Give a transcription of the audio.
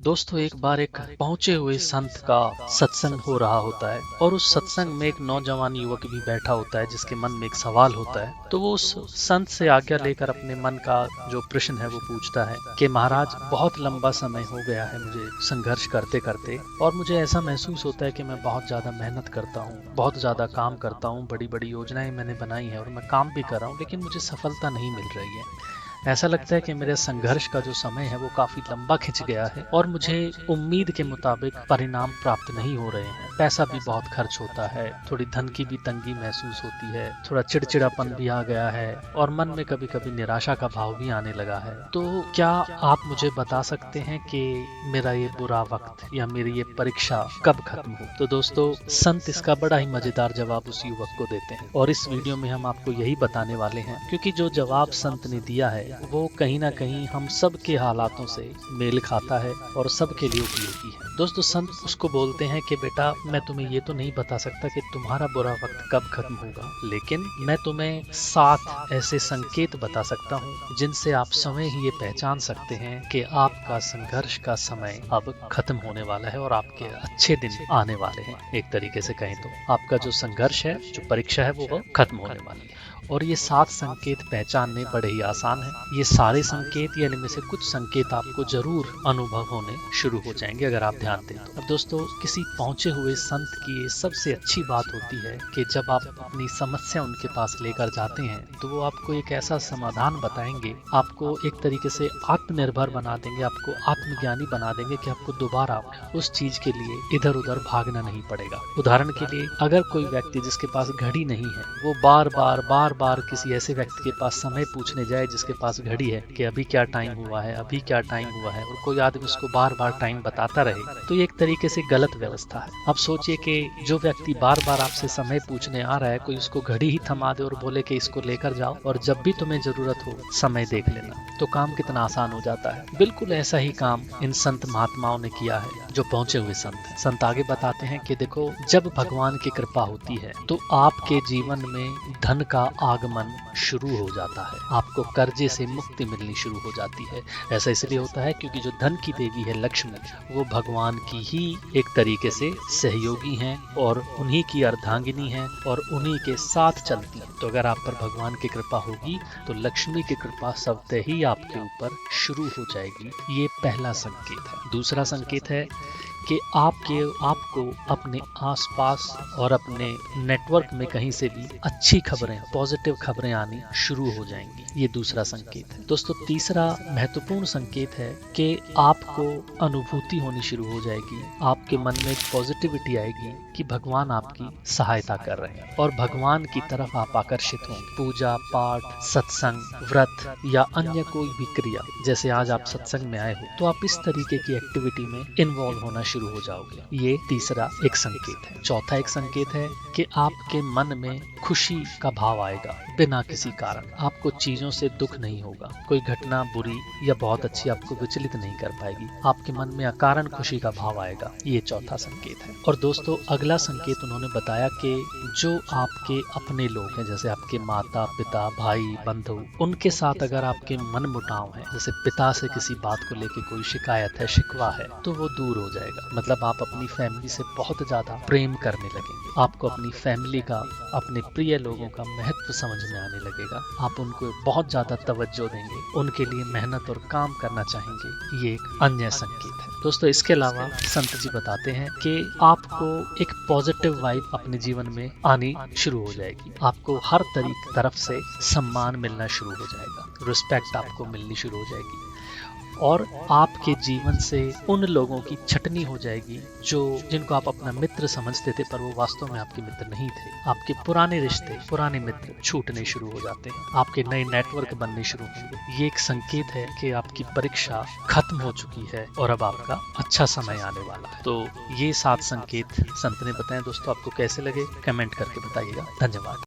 दोस्तों एक बार एक पहुंचे हुए संत का सत्संग हो रहा होता है और उस सत्संग में एक नौजवान युवक भी बैठा होता है जिसके मन में एक सवाल होता है। तो वो उस संत से आज्ञा लेकर अपने मन का जो प्रश्न है वो पूछता है कि महाराज, बहुत लंबा समय हो गया है मुझे संघर्ष करते करते, और मुझे ऐसा महसूस होता है कि मैं बहुत ज्यादा मेहनत करता हूँ, बहुत ज्यादा काम करता हूँ, बड़ी बड़ी योजनाएं मैंने बनाई है और मैं काम भी कर रहा हूँ, लेकिन मुझे सफलता नहीं मिल रही है। ऐसा लगता है कि मेरे संघर्ष का जो समय है वो काफी लंबा खिंच गया है और मुझे उम्मीद के मुताबिक परिणाम प्राप्त नहीं हो रहे हैं। पैसा भी बहुत खर्च होता है, थोड़ी धन की भी तंगी महसूस होती है, थोड़ा चिड़चिड़ापन भी आ गया है और मन में कभी कभी निराशा का भाव भी आने लगा है। तो क्या आप मुझे बता सकते हैं कि मेरा ये बुरा वक्त या मेरी ये परीक्षा कब खत्म हो? तो दोस्तों, संत इसका बड़ा ही मजेदार जवाब उस युवक को देते हैं और इस वीडियो में हम आपको यही बताने वाले हैं, क्योंकि जो जवाब संत ने दिया है वो कहीं ना कहीं हम सब के हालातों से मेल खाता है और सबके लिए उपयोगी है। दोस्तों, संत उसको बोलते हैं कि बेटा, मैं तुम्हें ये तो नहीं बता सकता कि तुम्हारा बुरा वक्त कब खत्म होगा, लेकिन मैं तुम्हें 7 ऐसे संकेत बता सकता हूँ जिनसे आप स्वयं ही ये पहचान सकते हैं कि आपका संघर्ष का समय अब खत्म होने वाला है और आपके अच्छे दिन आने वाले हैं। एक तरीके से कहें तो आपका जो संघर्ष है, जो परीक्षा है, वो खत्म होने वाली है। और ये 7 संकेत पहचानने बड़े ही आसान है। ये सारे संकेत या इनमें से कुछ संकेत आपको जरूर अनुभव होने शुरू हो जाएंगे अगर आप ध्यान दें तो। अब दोस्तों, किसी पहुंचे हुए संत की ये सबसे अच्छी बात होती है कि जब आप अपनी समस्या उनके पास लेकर जाते हैं तो वो आपको एक ऐसा समाधान बताएंगे, आपको एक तरीके से आत्मनिर्भर बना देंगे, आपको आत्मज्ञानी बना देंगे कि आपको दोबारा उस चीज के लिए इधर उधर भागना नहीं पड़ेगा। उदाहरण के लिए, अगर कोई व्यक्ति जिसके पास घड़ी नहीं है वो बार बार किसी ऐसे व्यक्ति के पास समय पूछने जाए जिसके पास घड़ी है कि अभी क्या टाइम हुआ है, अभी क्या टाइम हुआ है, और कोई आदमी उसको बार बार टाइम बताता रहे, तो ये एक तरीके से गलत व्यवस्था है। अब सोचिए कि जो व्यक्ति बार बार आपसे समय पूछने आ रहा है, कोई उसको घड़ी ही थमा दे और बोले कि इसको लेकर जाओ और जब भी तुम्हें जरूरत हो समय देख लेना, तो काम कितना आसान हो जाता है। बिल्कुल ऐसा ही काम इन संत महात्माओं ने किया है जो पहुंचे हुए संत हैं। संत आगे बताते हैं कि देखो, जब भगवान की कृपा होती है तो आपके जीवन में धन का आगमन शुरू हो जाता है, आपको कर्जे से मुक्ति मिलनी शुरू हो जाती है। ऐसा इसलिए होता है क्योंकि जो धन की देवी है लक्ष्मी, वो भगवान की ही एक तरीके से सहयोगी हैं और उन्हीं की अर्धांगिनी हैं और उन्हीं के साथ चलती है। तो अगर आप पर भगवान की कृपा होगी तो लक्ष्मी की कृपा सबते ही आपके ऊपर शुरू हो जाएगी। ये पहला संकेत है। दूसरा संकेत है कि आपको अपने आसपास और अपने नेटवर्क में कहीं से भी अच्छी खबरें, पॉजिटिव खबरें आनी शुरू हो जाएंगी। ये दूसरा संकेत है। दोस्तों, तीसरा महत्वपूर्ण संकेत है कि आपको अनुभूति होनी शुरू हो जाएगी, आपके मन में एक पॉजिटिविटी आएगी कि भगवान आपकी सहायता कर रहे हैं और भगवान की तरफ आप आकर्षित होंगे। पूजा पाठ, सत्संग, व्रत या अन्य कोई भी क्रिया, जैसे आज आप सत्संग में आए हो तो आप इस तरीके की एक्टिविटी में इन्वॉल्व होना शुरू हो जाओगे। ये तीसरा एक संकेत है। चौथा एक संकेत है कि आपके मन में खुशी का भाव आएगा बिना किसी कारण। आपको चीजों से दुख नहीं होगा, कोई घटना बुरी या बहुत अच्छी आपको विचलित नहीं कर पाएगी, आपके मन में अकारण खुशी का भाव आएगा। ये चौथा संकेत है। और दोस्तों, अगला संकेत उन्होंने बताया कि जो आपके अपने लोग हैं, जैसे आपके माता पिता, भाई, बंधु, उनके साथ अगर आपके मन मुटाव है, जैसे पिता से किसी बात को लेकर कोई शिकायत है, शिकवा है, तो वो दूर हो जाएगा। मतलब आप अपनी फैमिली से बहुत ज्यादा प्रेम करने लगेंगे, आपको अपनी फैमिली का, अपने प्रिय लोगों का महत्व समझ में आने लगेगा, आप उनको बहुत ज्यादा तवज्जो देंगे, उनके लिए मेहनत और काम करना चाहेंगे। ये एक अन्य संकेत है। दोस्तों, इसके अलावा संत जी बताते हैं कि आपको एक पॉजिटिव वाइब अपने जीवन में आनी शुरू हो जाएगी, आपको हर तरफ से सम्मान मिलना शुरू हो जाएगा, रिस्पेक्ट आपको मिलनी शुरू हो जाएगी और आपके जीवन से उन लोगों की छटनी हो जाएगी जिनको आप अपना मित्र समझते थे, पर वो वास्तव में आपके मित्र नहीं थे। आपके पुराने रिश्ते, पुराने मित्र छूटने शुरू हो जाते हैं, आपके नए नेटवर्क बनने शुरू होंगे। ये एक संकेत है कि आपकी परीक्षा खत्म हो चुकी है और अब आपका अच्छा समय आने वाला है। तो ये 7 संकेत संत ने बताए। दोस्तों, आपको कैसे लगे कमेंट करके बताइएगा। धन्यवाद।